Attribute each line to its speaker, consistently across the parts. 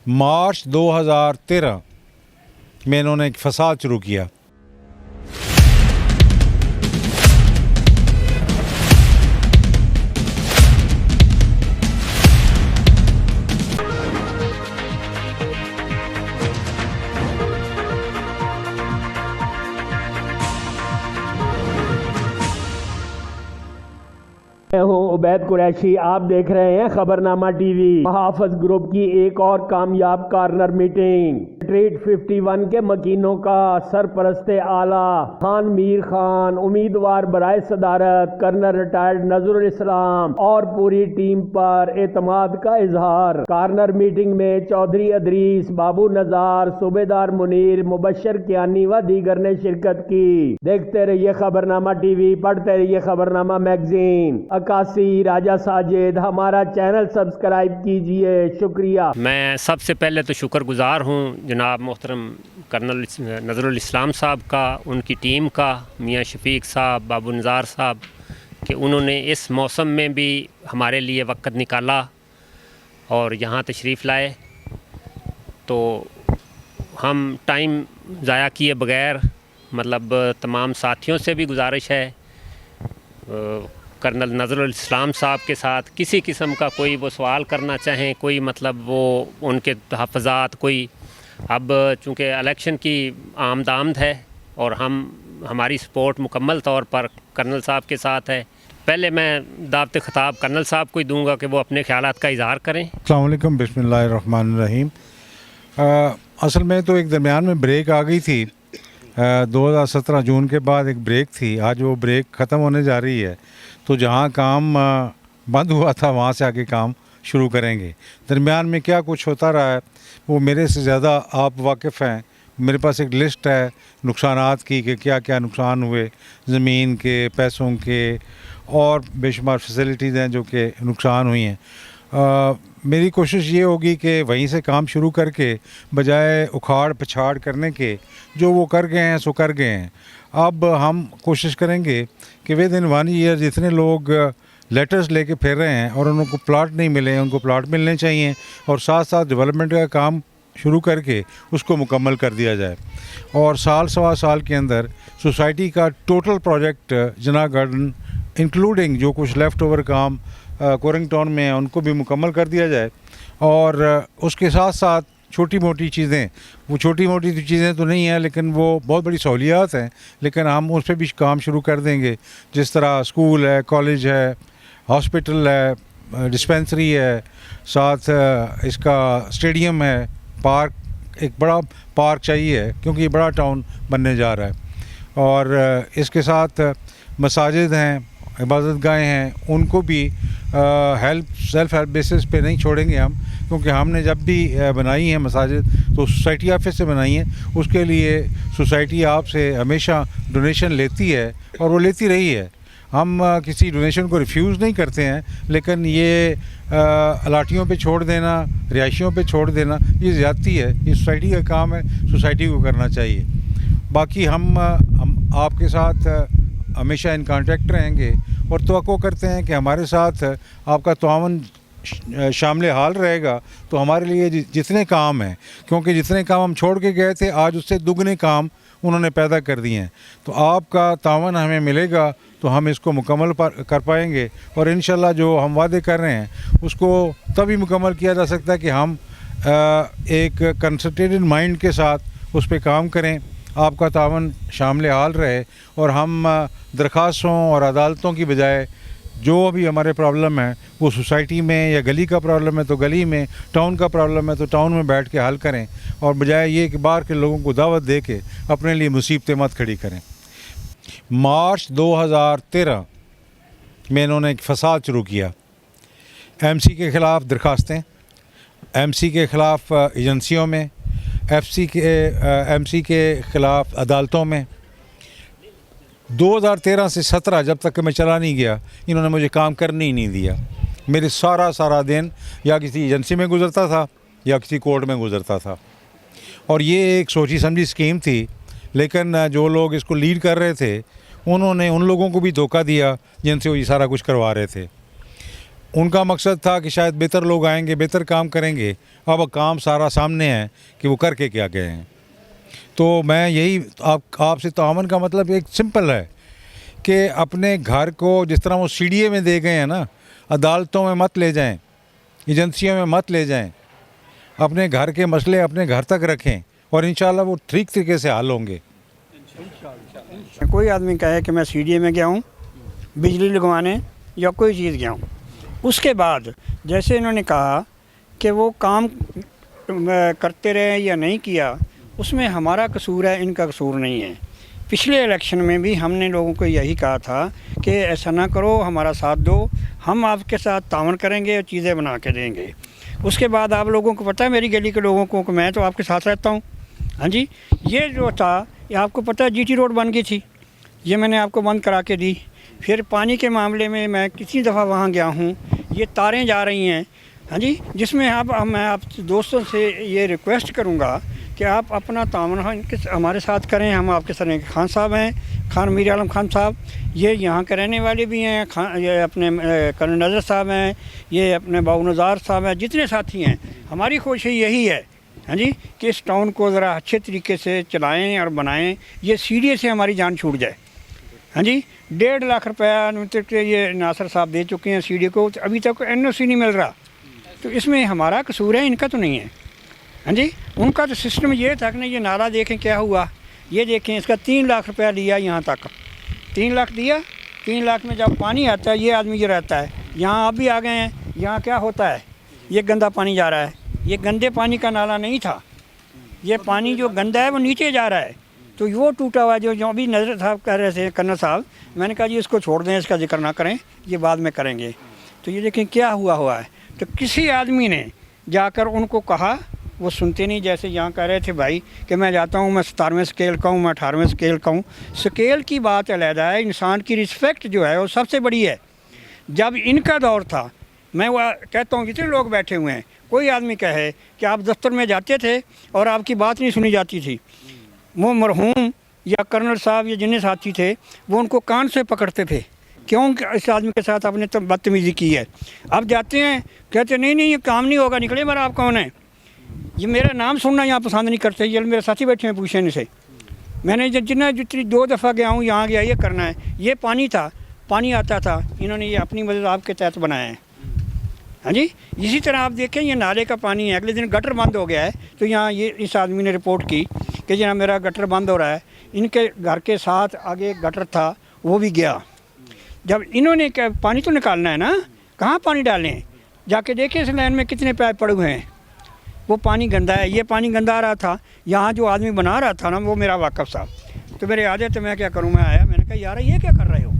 Speaker 1: मार्च 2013 में इन्होंने एक फसाद शुरू किया।
Speaker 2: मैं हूं उबैद कुरैशी, आप देख रहे हैं खबरनामा टीवी। महाफज ग्रुप की एक और कामयाब कॉर्नर मीटिंग। स्ट्रीट 51 के मकीनों का सरपरस्त आला खान मीर खान, उम्मीदवार बराए सदारत कर्नल रिटायर्ड नजरुल इस्लाम और पूरी टीम पर एतमाद का इजहार। कॉर्नर मीटिंग में चौधरी अदरीस, बाबू नजार, सूबेदार मुनीर, मुबशर कियानी व दीगर ने शिरकत की। देखते रहिए खबरनामा टीवी, पढ़ते रहिए खबरनामा मैगजीन। अकासी राजा साजिद, हमारा चैनल सब्सक्राइब कीजिए, शुक्रिया।
Speaker 3: मैं सबसे पहले तो शुक्रगुजार हूँ जनाब मोहतरम कर्नल नजरुल इस्लाम साहब का, उनकी टीम का, मियाँ शफीक साहब, बाबू नज़ार साहब, कि उन्होंने इस मौसम में भी हमारे लिए वक़्त निकाला और यहाँ तशरीफ़ लाए। तो हम टाइम ज़ाया किए बग़ैर, मतलब तमाम साथियों से भी गुजारिश है, कर्नल नजरुल इस्लाम साहब के साथ किसी किस्म का कोई वो सवाल करना चाहें, कोई मतलब वो उनके तहफ़्फ़ुज़ात कोई, अब चूँकि इलेक्शन की आमद है और हमारी सपोर्ट मुकम्मल तौर पर कर्नल साहब के साथ है। पहले मैं दावत ख़िताब कर्नल साहब को ही दूँगा कि वो अपने ख़यालात का इज़हार करें।
Speaker 1: अस्सलाम वालेकुम, बिस्मिल्लाहिर्रहमानिर्रहीम। असल में तो एक दरमियान में ब्रेक आ गई थी, 2017 जून के बाद एक ब्रेक थी। आज वो ब्रेक ख़त्म होने जा रही है, तो जहाँ काम बंद हुआ था वहाँ से आगे काम शुरू करेंगे। दरमियान में क्या कुछ होता रहा है वो मेरे से ज़्यादा आप वाकिफ़ हैं। मेरे पास एक लिस्ट है नुकसानात की कि क्या क्या नुकसान हुए, ज़मीन के, पैसों के, और बेशुमार फैसिलिटीज़ हैं जो कि नुकसान हुई हैं। मेरी कोशिश ये होगी कि वहीं से काम शुरू करके, बजाय उखाड़ पछाड़ करने के, जो वो कर गए हैं सो कर गए हैं। अब हम कोशिश करेंगे कि विद इन 1 ईयर जितने लोग लेटर्स लेके फिर रहे हैं और उनको प्लाट नहीं मिले, उनको प्लाट मिलने चाहिए, और साथ साथ डेवलपमेंट का काम शुरू करके उसको मुकम्मल कर दिया जाए। और साल सवा साल के अंदर सोसाइटी का टोटल प्रोजेक्ट जना गार्डन इंक्लूडिंग जो कुछ लेफ़्ट ओवर काम कोरिंग टाउन में है उनको भी मुकम्मल कर दिया जाए। और उसके साथ साथ छोटी मोटी चीज़ें, वो छोटी मोटी चीज़ें तो नहीं हैं लेकिन वो बहुत बड़ी सहूलियात हैं, लेकिन हम उस पर भी काम शुरू कर देंगे। जिस तरह स्कूल है, कॉलेज है, हॉस्पिटल है, डिस्पेंसरी है, साथ इसका स्टेडियम है, पार्क, एक बड़ा पार्क चाहिए क्योंकि ये बड़ा टाउन बनने जा रहा है। और इसके साथ मसाजिद हैं, इबादत गाहें हैं, उनको भी सेल्फ हेल्प बेसिस पे नहीं छोड़ेंगे हम, क्योंकि हमने जब भी बनाई हैं मसाजिद तो सोसाइटी ऑफिस से बनाई हैं। उसके लिए सोसाइटी आपसे हमेशा डोनेशन लेती है और वो लेती रही है। हम किसी डोनेशन को रिफ्यूज़ नहीं करते हैं, लेकिन ये अलाटियों पे छोड़ देना, रिहायशियों पे छोड़ देना, ये ज़्यादती है। ये सोसाइटी का काम है, सोसाइटी को करना चाहिए। बाकी हम आपके साथ हमेशा इन कांटेक्ट रहेंगे और तवक्को करते हैं कि हमारे साथ आपका तावन शामिल हाल रहेगा। तो हमारे लिए जितने काम हैं, क्योंकि जितने काम हम छोड़ के गए थे आज उससे दुगने काम उन्होंने पैदा कर दिए हैं, तो आपका तावन हमें मिलेगा तो हम इसको मुकम्मल कर पाएंगे। और इंशाल्लाह जो हम वादे कर रहे हैं उसको तभी मुकम्मल किया जा सकता है कि हम एक कंसंट्रेटेड माइंड के साथ उस पर काम करें, आपका तावन शामिल हाल रहे, और हम दरख्वास्तों और अदालतों की बजाय जो भी हमारे प्रॉब्लम है वो सोसाइटी में, या गली का प्रॉब्लम है तो गली में, टाउन का प्रॉब्लम है तो टाउन में बैठ के हल करें, और बजाय ये कि बाहर के लोगों को दावत दे के अपने लिए मुसीबतें मत खड़ी करें। मार्च 2013 में इन्होंने एक फसाद शुरू किया। MC के ख़िलाफ़ दरख्वास्तें, MC के ख़िलाफ़ एजेंसियों में, MC के ख़िलाफ़ अदालतों में। 2013 से 17 जब तक मैं चला नहीं गया, इन्होंने मुझे काम करने ही नहीं दिया। मेरे सारा दिन या किसी एजेंसी में गुजरता था या किसी कोर्ट में गुजरता था। और ये एक सोची समझी स्कीम थी, लेकिन जो लोग इसको लीड कर रहे थे उन्होंने उन लोगों को भी धोखा दिया जिनसे वो ये सारा कुछ करवा रहे थे। उनका मकसद था कि शायद बेहतर लोग आएंगे, बेहतर काम करेंगे। अब काम सारा सामने है कि वो करके क्या गए हैं। तो मैं यही आपसे तावन का मतलब एक सिंपल है कि अपने घर को जिस तरह वो सीडीए में दे गए हैं ना, अदालतों में मत ले जाएं, एजेंसियों में मत ले जाएं, अपने घर के मसले अपने घर तक रखें और इंशाल्लाह वो ठीक तरीके से हल होंगे।
Speaker 4: कोई आदमी कहे कि मैं सीडीए में गया हूँ बिजली लगवाने या कोई चीज़ गया हूँ, उसके बाद जैसे इन्होंने कहा कि वो काम करते रहे या नहीं किया, उसमें हमारा कसूर है, इनका कसूर नहीं है। पिछले इलेक्शन में भी हमने लोगों को यही कहा था कि ऐसा ना करो, हमारा साथ दो, हम आपके साथ तावन करेंगे और चीज़ें बना के देंगे। उसके बाद आप लोगों को पता है, मेरी गली के लोगों को, कि मैं तो आपके साथ रहता हूँ। हाँ जी, ये जो था, ये आपको पता है जीटी रोड बन गई थी, ये मैंने आपको बंद करा के दी। फिर पानी के मामले में मैं कितनी दफ़ा वहाँ गया हूँ, ये तारें जा रही हैं। हाँ जी, जिसमें अब मैं आप दोस्तों से ये रिक्वेस्ट करूँगा कि आप अपना तावन हमारे साथ करें। हम आपके सर खान साहब हैं, खान मीर आलम खान साहब, ये यहाँ के रहने वाले भी हैं। ये अपने कर्नल नज़र साहब हैं, ये अपने बाबू नज़ार साहब हैं, जितने साथी हैं। हमारी कोशिश यही है, हाँ जी, कि इस टाउन को ज़रा अच्छे तरीके से चलाएँ और बनाएँ, ये सीडीए से हमारी जान छूट जाए। हाँ जी, 1.5 लाख रुपया ये नासर साहब दे चुके हैं सीडीए को, तो अभी तक एनओसी नहीं मिल रहा। तो इसमें हमारा कसूर है, इनका तो नहीं है। हाँ जी, उनका तो सिस्टम ये था कि नहीं, ये नाला देखें क्या हुआ, ये देखें, इसका 3 लाख रुपया लिया यहाँ तक, 3 लाख दिया। 3 लाख में जब पानी आता है, ये आदमी जो रहता है, यहाँ आप भी आ गए हैं, यहाँ क्या होता है, ये गंदा पानी जा रहा है। ये गंदे पानी का नाला नहीं था, ये पानी जो गंदा है वो नीचे जा रहा है। तो वो टूटा हुआ जो अभी नज़र साहब कह रहे थे, कर्नल साहब, मैंने कहा जी इसको छोड़ दें, इसका जिक्र ना करें, ये बाद में करेंगे। तो ये देखें क्या हुआ है। तो किसी आदमी ने जाकर उनको कहा, वो सुनते नहीं। जैसे यहाँ कह रहे थे भाई कि मैं जाता हूँ, मैं 17वें स्केल का हूँ, मैं 18वें स्केल का हूँ। स्केल की बात अलहदा है, इंसान की रिस्पेक्ट जो है वो सबसे बड़ी है। जब इनका दौर था, मैं वो कहता हूँ, जितने लोग बैठे हुए हैं, कोई आदमी कहे कि आप दफ्तर में जाते थे और आपकी बात नहीं सुनी जाती थी, वो मरहूम या कर्नल साहब या जितने साथी थे, वो उनको कान से पकड़ते थे, क्यों इस आदमी के साथ आपने तो बदतमीज़ी की है। अब जाते हैं, कहते नहीं नहीं ये काम नहीं होगा, निकले बार आप कौन है, ये मेरा नाम सुनना यहाँ पसंद नहीं करते। ये मेरे साथी बैठे हैं, पूछे इनसे। मैंने जितनी 2 दफ़ा गया हूँ, यहाँ गया, ये करना है। ये पानी था, पानी आता था, इन्होंने ये अपनी मदद आपके तहत बनाया है। हाँ जी, इसी तरह आप देखें, ये नाले का पानी है, अगले दिन गटर बंद हो गया है। तो यहाँ ये इस आदमी ने रिपोर्ट की कि जहाँ मेरा गटर बंद हो रहा है। इनके घर के साथ आगे गटर था, वो भी गया। जब इन्होंने क्या पानी तो निकालना है ना, कहाँ पानी डालें, जाके देखें इस लाइन में कितने पाइप पड़े हुए हैं, वो पानी गंदा है। ये पानी गंदा आ रहा था, यहाँ जो आदमी बना रहा था ना, वो मेरा वाकफ़ साहब। तो मेरे याद है, तो मैं क्या करूँ, मैं आया, मैंने कहा यार ये क्या कर रहे हो।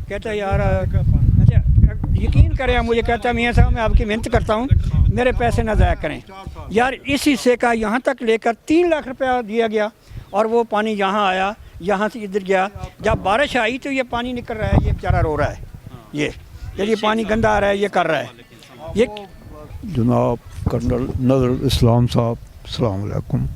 Speaker 4: कहता यार अच्छा यकीन करें, मुझे कहता मियाँ साहब मैं आपकी मेहनत करता हूँ, मेरे पैसे ना ज़ाया करें। यार इस हिस्से का यहाँ तक लेकर 3 लाख रुपया दिया गया, और वो पानी यहाँ आया, यहाँ से इधर गया। जब बारिश आई तो ये पानी निकल रहा है, ये बेचारा रो रहा है, ये पानी गंदा आ रहा है, ये कर रहा है। ये
Speaker 5: जनाब कर्नल नज़र इस्लाम साहब, अस्सलाम वालेकुम।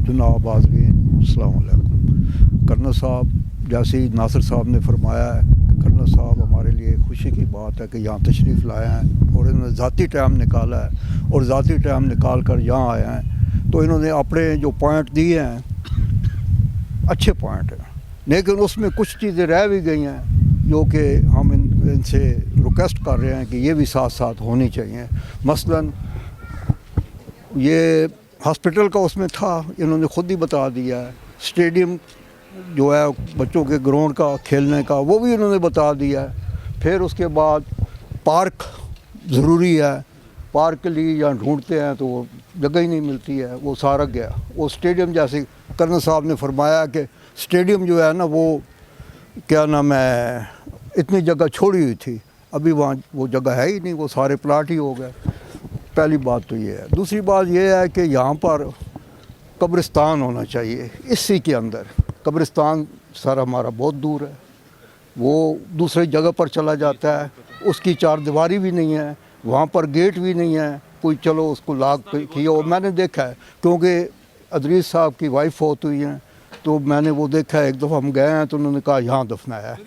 Speaker 5: जनाब आज़रीन, अस्सलाम वालेकुम। कर्नल साहब, जैसे ही नासिर साहब ने फरमाया है कि कर्नल साहब हमारे लिए खुशी की बात है कि यहाँ तशरीफ़ लाए हैं, और इन्होंने ज़ाती टाइम निकाला है, और ज़ाती टाइम निकाल कर यहाँ आए हैं। तो इन्होंने अपने जो पॉइंट दिए हैं, अच्छे पॉइंट हैं, लेकिन उसमें कुछ चीज़ें रह भी गई हैं जो कि हम इनसे रिक्वेस्ट कर रहे हैं कि ये भी साथ साथ होनी चाहिए। मसलन ये हॉस्पिटल का उसमें था, इन्होंने ख़ुद ही बता दिया है। स्टेडियम जो है बच्चों के ग्राउंड का खेलने का, वो भी इन्होंने बता दिया है। फिर उसके बाद पार्क ज़रूरी है, पार्क के लिए यहाँ ढूंढते हैं तो वो जगह ही नहीं मिलती है, वो सारा गया। वो स्टेडियम, जैसे कर्नल साहब ने फरमाया कि स्टेडियम जो है ना, वो क्या नाम है, इतनी जगह छोड़ी हुई थी, अभी वहाँ वो जगह है ही नहीं, वो सारे प्लाट ही हो गए। पहली बात तो ये है। दूसरी बात ये है कि यहाँ पर कब्रिस्तान होना चाहिए, इसी के अंदर। कब्रिस्तान सर हमारा बहुत दूर है, वो दूसरी जगह पर चला जाता है, उसकी 4 दीवारी भी नहीं है, वहाँ पर गेट भी नहीं है कोई, चलो उसको लाग किया। और मैंने देखा है, क्योंकि अदरीस साहब की वाइफ फौत हुई हैं, तो मैंने वो देखा है। एक दफ़ा हम गए हैं तो उन्होंने कहा यहाँ दफनाया है।